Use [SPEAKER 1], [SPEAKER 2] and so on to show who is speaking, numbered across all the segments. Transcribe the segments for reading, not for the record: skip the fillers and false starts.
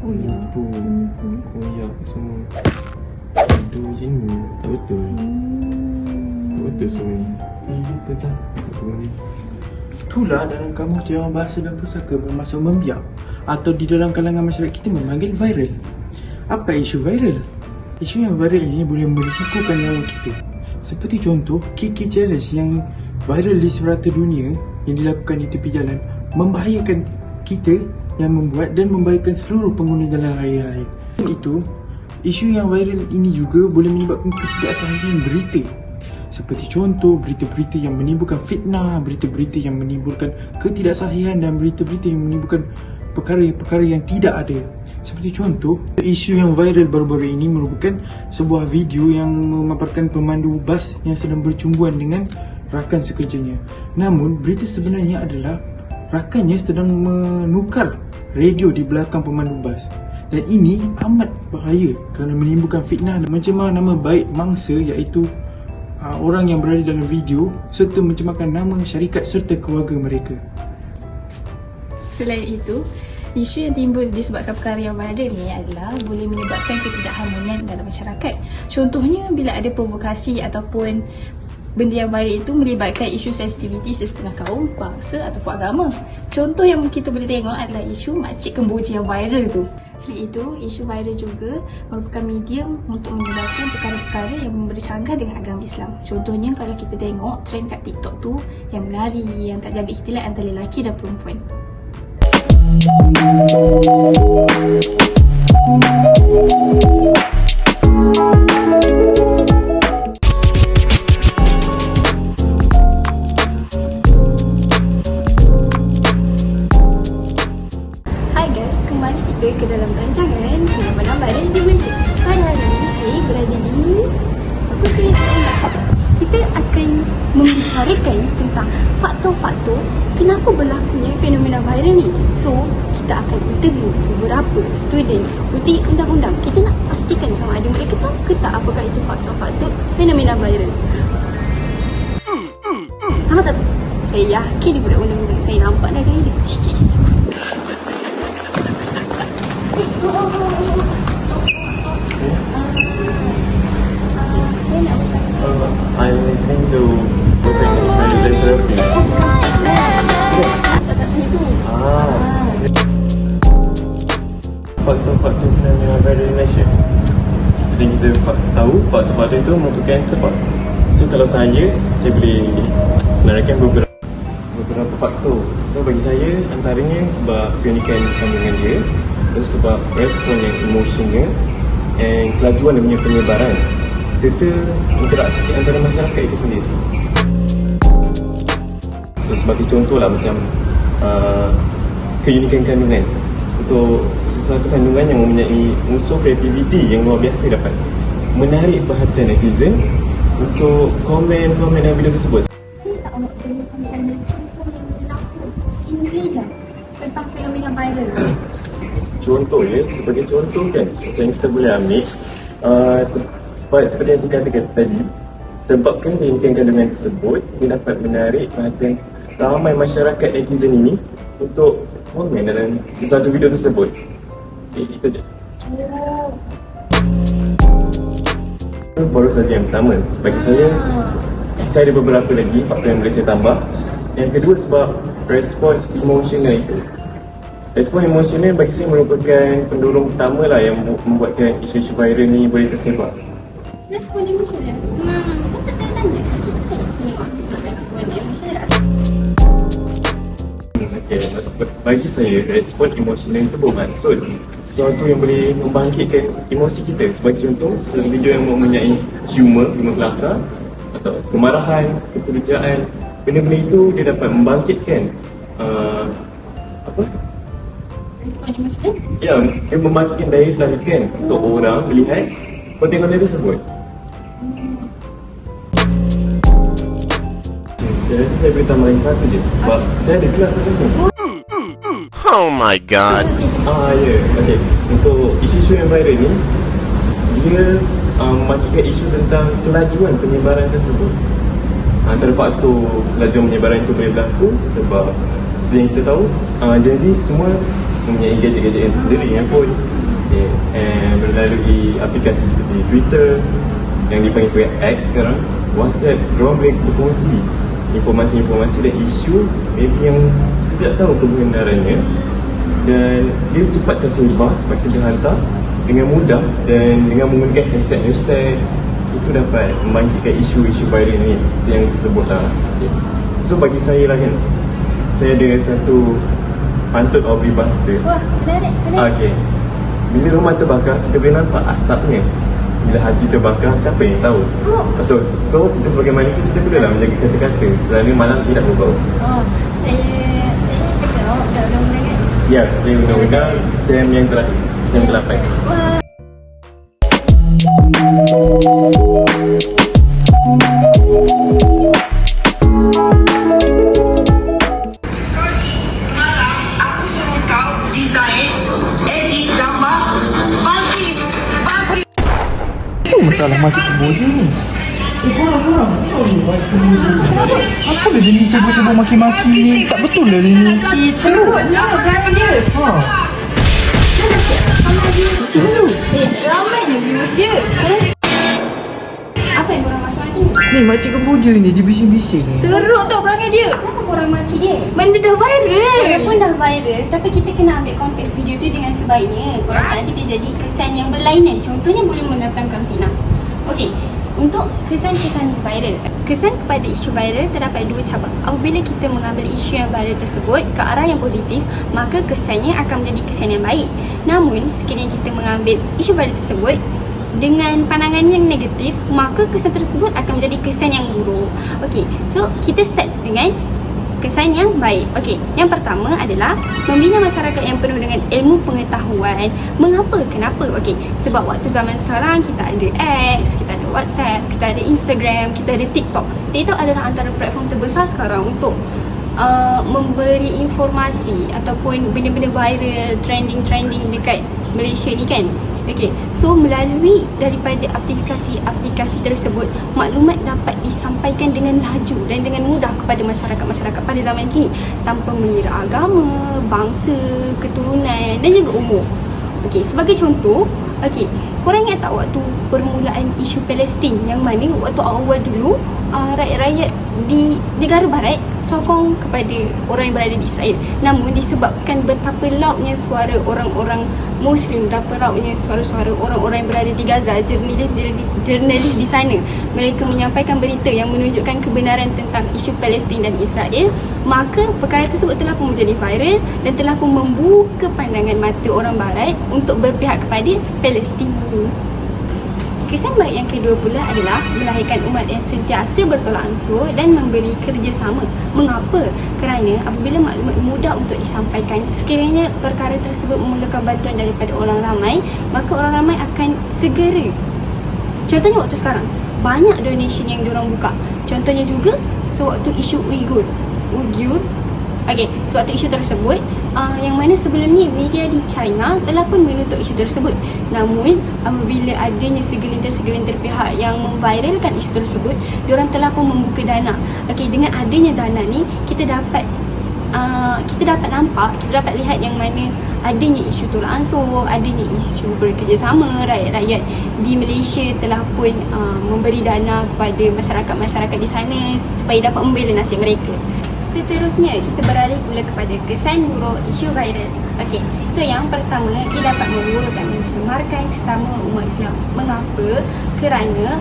[SPEAKER 1] Menipu, koyak semua. Aduh macam ni, tak betul. Tak betul semua ni. Lupa tak? Apa ni?
[SPEAKER 2] Itulah dalam kamus Dewan Bahasa dan Pusaka bermaksud membiak atau di dalam kalangan masyarakat kita memanggil viral. Apa isu viral? Isu yang viral ini boleh merisikokan nyawa kita. Seperti contoh, Kiki Challenge yang viral di serata dunia yang dilakukan di tepi jalan membahayakan kita yang membuat dan membahayakan seluruh pengguna jalan raya lain. Dan itu, isu yang viral ini juga boleh menyebabkan ketidaksahihan berita. Seperti contoh, berita-berita yang menimbulkan fitnah, berita-berita yang menimbulkan ketidaksahihan dan berita-berita yang menimbulkan perkara-perkara yang tidak ada. Seperti contoh, isu yang viral baru-baru ini merupakan sebuah video yang memaparkan pemandu bas yang sedang bercumbuan dengan rakan sekerjanya. Namun, berita sebenarnya adalah rakannya sedang menukar radio di belakang pemandu bas. Dan ini amat bahaya kerana menimbulkan fitnah dan mencemar nama baik mangsa iaitu orang yang berada dalam video serta mencemarkan nama syarikat serta keluarga mereka.
[SPEAKER 3] Selain itu, isu yang timbul disebabkan perkara yang viral ni adalah boleh menyebabkan ketidakharmonian dalam masyarakat. Contohnya bila ada provokasi ataupun benda yang viral itu melibatkan isu sensitiviti sesetengah kaum, bangsa ataupun agama. Contoh yang kita boleh tengok adalah isu Makcik Kemboja yang viral tu. Selain itu, isu viral juga merupakan medium untuk menyebarkan perkara-perkara yang bercanggah dengan agama Islam. Contohnya kalau kita tengok trend kat TikTok tu yang menari, yang tak jaga ikhtilat antara lelaki dan perempuan. Hai guys, kembali kita ke dalam rancangan Fenomena Viral di Malaysia. Pada hari ini saya berada di apa saya nak? Kita akan membicarakan tentang faktor-faktor kenapa berlakunya fenomena viral ni. So, kita akan interview beberapa student fakulti undang-undang. Kita nak pastikan sama ada mereka tahu ke tak apakah itu faktor-faktor fenomena viral. Apa tak tahu? Saya yakin dia budak undang-undang. Saya nampak dah gaya dia.
[SPEAKER 1] I'm listening to Viral Surfing.
[SPEAKER 3] Tak itu.
[SPEAKER 1] Faktor-faktor fenomena viral di Malaysia. Jadi kita tahu faktor-faktor itu merupakan sebab. So kalau saya boleh senaraikan beberapa faktor. So bagi saya antaranya sebab keunikan kandungan dia, sebab respon yang emosional dan kelajuan dia punya penyebaran serta interaksi antara masyarakat itu sendiri. So sebagai contoh lah macam keunikan kandungan. Untuk sesuatu kandungan yang mempunyai unsur kreativiti yang luar biasa dapat menarik perhatian netizen untuk komen-komen dalam video tersebut.
[SPEAKER 3] Saya tak awak ceritakan saya contoh yang berlaku sendirilah tentang fenomena viral.
[SPEAKER 1] Contoh sebagai contoh kan, macam kita boleh ambil seperti yang saya katakan tadi, sebabkan keunikan kandungan tersebut dia dapat menarik perhatian ramai masyarakat netizen ini untuk komen dalam sesuatu video tersebut. Itu je. Baru saja yang pertama. Bagi saya ada beberapa lagi faktor yang boleh saya tambah. Yang kedua sebab respon emosional itu. Respon emosional bagi saya merupakan pendorong utama lah yang membuatkan isu-isu viral ni boleh tersebar.
[SPEAKER 3] Respon emosional? Patut tanya. Respon emosional.
[SPEAKER 1] Bagi saya, respon emosional itu bermaksud sesuatu yang boleh membangkitkan emosi kita. Sebagai contoh, video yang mempunyai humor kelakar atau kemarahan, kecurigaan, benda-benda itu dia dapat membangkitkan
[SPEAKER 3] Respon emosional?
[SPEAKER 1] Ya, dia membangkitkan daya tarikan untuk orang melihat konten-konten tersebut. Saya rasa saya boleh tambah lagi satu je sebab saya ada kelas tadi tu.
[SPEAKER 4] Oh my god.
[SPEAKER 1] Ya. Okey. Untuk isu-isu yang viral ni, dia membangkitkan isu tentang kelajuan penyebaran tersebut. Antara faktor kelajuan penyebaran itu boleh berlaku sebab seperti yang kita tahu, Gen Z semua mempunyai gadget-gadget yang tersendiri, handphone. Yes, and melalui aplikasi seperti Twitter yang dipanggil sebagai X sekarang, WhatsApp, diorang boleh berkongsi informasi-informasi dan isu maybe yang kita tidak tahu kebenarannya, dan dia cepat tersebar, sebab kita hantar dengan mudah dan dengan menggunakan hashtag itu dapat membangkitkan isu-isu viral ni yang tersebut lah. Okay. So bagi saya lah kan, saya ada satu pantun Aubrey bahasa.
[SPEAKER 3] Wah, menarik.
[SPEAKER 1] Okay. Bila rumah terbakar, kita boleh nampak asapnya. Bila hati terbakar, siapa yang tahu? So kita sebagai manusia, kita perlulah menjaga kata-kata kerana malam tidak berbau.
[SPEAKER 3] Saya tengok dah undang-undang kan?
[SPEAKER 1] Ya, saya undang-undang SEM yang terakhir, SEM 8.
[SPEAKER 5] Aku suruh kau design, edit gambar, bagi.
[SPEAKER 2] Apa masalah macam kemboja ni? Korang. Apa dah dia ni sibuk-sibuk maki-maki ni? Tak betul lah dia ni.
[SPEAKER 3] Teruklah cara dia. Ramainya viewers dia. Apa yang korang maki-maki?
[SPEAKER 2] Ni macam kemboja ni, dia bising-bising ni.
[SPEAKER 3] Teruk tau perangai dia.
[SPEAKER 6] Kenapa korang maki dia?
[SPEAKER 3] Benda dah viral.
[SPEAKER 6] Walaupun dah viral, tapi kita kena ambil konteks video tu dengan sebaiknya. Korang tak nanti dia jadi kesan yang berlainan. Contohnya boleh mendatangkan fitnah. Okey, untuk kesan-kesan viral, kesan kepada isu viral terdapat dua cabang. Apabila kita mengambil isu yang viral tersebut ke arah yang positif, maka kesannya akan menjadi kesan yang baik. Namun, sekiranya kita mengambil isu viral tersebut dengan pandangan yang negatif, maka kesan tersebut akan menjadi kesan yang buruk. Okey, so kita start dengan kesan yang baik. Okey, yang pertama adalah membina masyarakat yang penuh dengan ilmu pengetahuan. Mengapa? Kenapa? Okey, sebab waktu zaman sekarang kita ada X, kita ada WhatsApp, kita ada Instagram, kita ada TikTok. TikTok adalah antara platform terbesar sekarang untuk memberi informasi ataupun benda-benda viral, trending dekat Malaysia ni kan. Okey, so melalui daripada aplikasi tersebut, maklumat dapat disampaikan dengan laju dan dengan mudah kepada masyarakat pada zaman kini tanpa mengira agama, bangsa, keturunan dan juga umur. Okey, sebagai contoh, okey, korang ingat tak waktu permulaan isu Palestin yang mana waktu awal dulu rakyat-rakyat di negara barat sokong kepada orang yang berada di Israel. Namun disebabkan betapa lautnya suara orang-orang Muslim, betapa lautnya suara-suara orang-orang yang berada di Gaza, jurnalis di sana, mereka menyampaikan berita yang menunjukkan kebenaran tentang isu Palestin dan Israel, maka perkara tersebut telah pun menjadi viral dan telah pun membuka pandangan mata orang barat untuk berpihak kepada Palestin. Kesan baik yang kedua pula adalah melahirkan umat yang sentiasa bertolak ansur dan memberi kerjasama. Mengapa? Kerana apabila maklumat mudah untuk disampaikan, sekiranya perkara tersebut memerlukan bantuan daripada orang ramai, maka orang ramai akan segera. Contohnya waktu sekarang, banyak donation yang diorang buka. Contohnya juga sewaktu isu Uyghur. Okey, sewaktu isu tersebut, yang mana sebelum ni media di China telah pun menutup isu tersebut. Namun apabila adanya segelintir pihak yang memviralkan isu tersebut, diorang telah pun membuka dana. Okey, dengan adanya dana ni kita dapat lihat yang mana adanya isu tolak ansur, adanya isu bekerjasama. Rakyat-rakyat di Malaysia telah pun memberi dana kepada masyarakat di sana supaya dapat membela nasib mereka. Seterusnya, kita beralih pula kepada kesan buruk isu viral. Okey, so yang pertama, ia dapat memburukkan mencemarkan sesama umat Islam. Mengapa? Kerana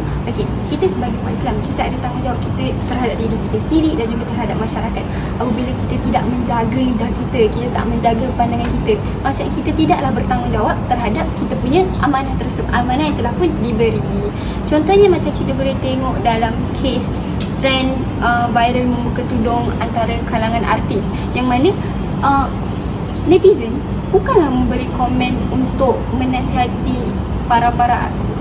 [SPEAKER 6] kita sebagai umat Islam, kita ada tanggungjawab kita terhadap diri kita sendiri dan juga terhadap masyarakat. Apabila kita tidak menjaga lidah kita tak menjaga pandangan kita, maksudnya kita tidaklah bertanggungjawab terhadap kita punya amanah tersebut, amanah yang telah pun diberi. Contohnya macam kita boleh tengok dalam kes trend viral membuka tudung antara kalangan artis, yang mana netizen bukanlah memberi komen untuk menasihati para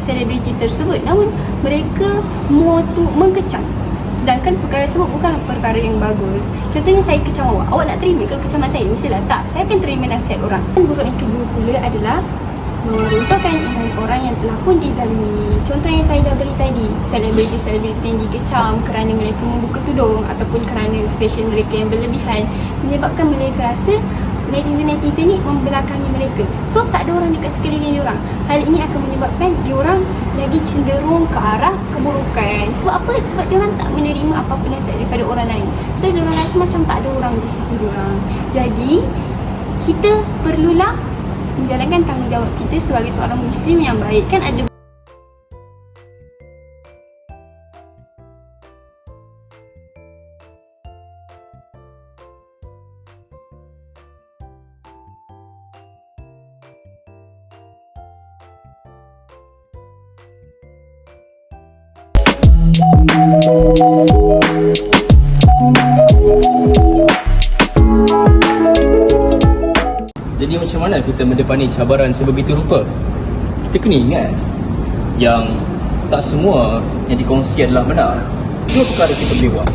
[SPEAKER 6] selebriti tersebut, namun mereka more tu mengkecam. Sedangkan perkara tersebut bukanlah perkara yang bagus. Contohnya saya kecam awak nak terima ke kecaman saya? Mestilah tak. Saya akan terima nasihat orang. Dan buruk yang kedua pula adalah meruntuhkan iman orang yang telah pun dizalimi. Contoh yang saya dah beri tadi, selebriti-selebriti yang dikecam kerana mereka membuka tudung ataupun kerana fashion mereka yang berlebihan, menyebabkan mereka rasa netizen ni membelakangi mereka. So tak ada orang dekat sekeliling diorang. Hal ini akan menyebabkan diorang lagi cenderung ke arah keburukan. Sebab apa? Sebab diorang tak menerima apa-apa nasihat daripada orang lain. So diorang rasa macam tak ada orang di sisi diorang. Jadi kita perlulah menjalankan tanggungjawab kita sebagai seorang Muslim yang baik. Kan ada
[SPEAKER 7] Jadi macam mana kita mendepani cabaran sebegitu rupa? Kita kena ingat yang tak semua yang dikongsi adalah benar. Dua perkara kita boleh buat.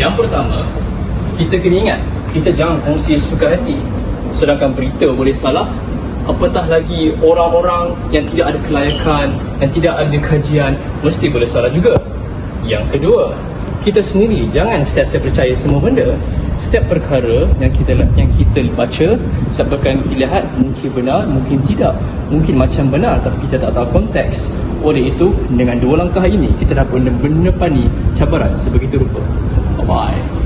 [SPEAKER 7] Yang pertama, kita kena ingat, kita jangan kongsi suka hati. Sedangkan berita boleh salah, apatah lagi orang-orang yang tidak ada kelayakan, yang tidak ada kajian, mesti boleh salah juga. Yang kedua, kita sendiri jangan sentiasa percaya semua benda. Setiap perkara yang kita baca, sebabkan kita lihat mungkin benar, mungkin tidak, mungkin macam benar tapi kita tak tahu konteks. Oleh itu, dengan dua langkah ini kita dapat mendepani cabaran sebegitu rupa. Bye-bye.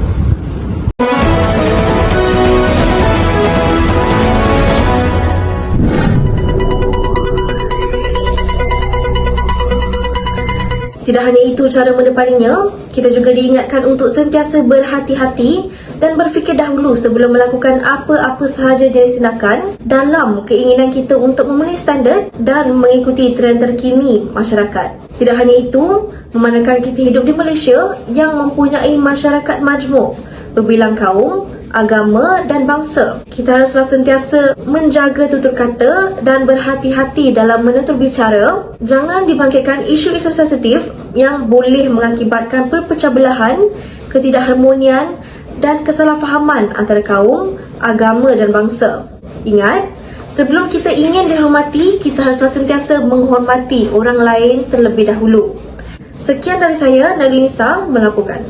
[SPEAKER 8] Tidak hanya itu cara mendepaninya, kita juga diingatkan untuk sentiasa berhati-hati dan berfikir dahulu sebelum melakukan apa-apa sahaja jenis tindakan dalam keinginan kita untuk memenuhi standard dan mengikuti trend terkini masyarakat. Tidak hanya itu, memandangkan kita hidup di Malaysia yang mempunyai masyarakat majmuk, berbilang kaum, agama dan bangsa. Kita haruslah sentiasa menjaga tutur kata dan berhati-hati dalam menutur bicara. Jangan dibangkitkan isu-isu sensitif yang boleh mengakibatkan perpecahbelahan, ketidakharmonian dan kesalahfahaman antara kaum, agama dan bangsa. Ingat, sebelum kita ingin dihormati, kita haruslah sentiasa menghormati orang lain terlebih dahulu. Sekian dari saya, Nagli Nisa melaporkan.